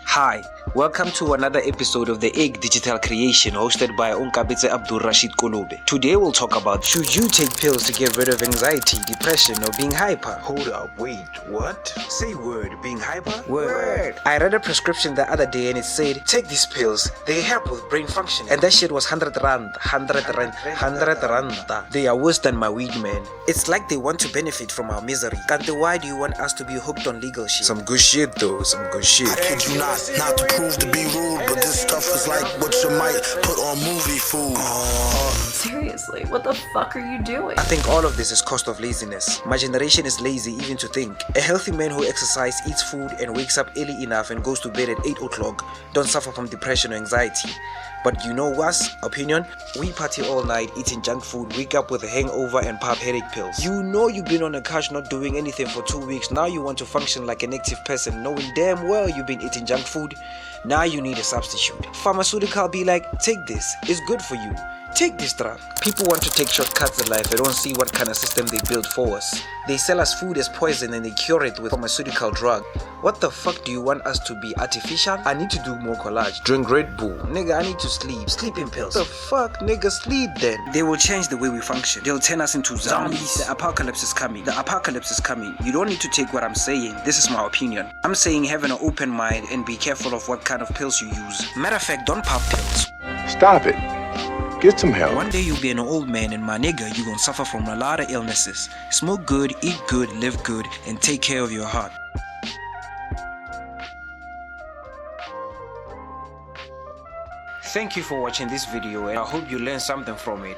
Hi, welcome to another episode of the Egg Digital Creation hosted by Onkabetse Abdul Rasheed Kolobe. Today we'll talk about, should you take pills to get rid of anxiety, depression, or being hyper? Hold up, wait, what? Say word, being hyper? Word. I read a prescription the other day and it said, take these pills, they help with brain function. And that shit was 100 rand. They are worse than my weed, man. It's like they want to benefit from our misery. Kante, why do you want us to be hooked on legal shit? Some good shit though, some good shit. I kid you not to prove to be rude, but this stuff is like what you might put on movie food. Seriously, what the fuck are you doing? I think all of this is cost of laziness. My generation is lazy even to think. A healthy man who exercises, eats food, and wakes up early enough and goes to bed at 8 o'clock don't suffer from depression or anxiety. But you know what's opinion? We party all night eating junk food, wake up with a hangover and pop headache pills. You know you've been on a couch not doing anything for 2 weeks. Now you want to function like an active person knowing damn well you've been eating junk food. Now you need a substitute. Pharmaceutical be like, take this, it's good for you. Take this drug. People want to take shortcuts in life. They don't see what kind of system they built for us. They sell us food as poison and they cure it with pharmaceutical drug. What the fuck do you want us to be, artificial? I need to do more collage. Drink Red Bull. Nigga, I need to sleep. Sleeping pills. The fuck, nigga, sleep then. They will change the way we function. They'll turn us into zombies. The apocalypse is coming. The apocalypse is coming. You don't need to take what I'm saying. This is my opinion. I'm saying have an open mind and be careful of what kind of pills you use. Matter of fact, don't pop pills. Stop it. Get some help. One day you'll be an old man and my nigga, you're gonna suffer from a lot of illnesses. Smoke good, eat good, live good, and take care of your heart. Thank you for watching this video and I hope you learned something from it.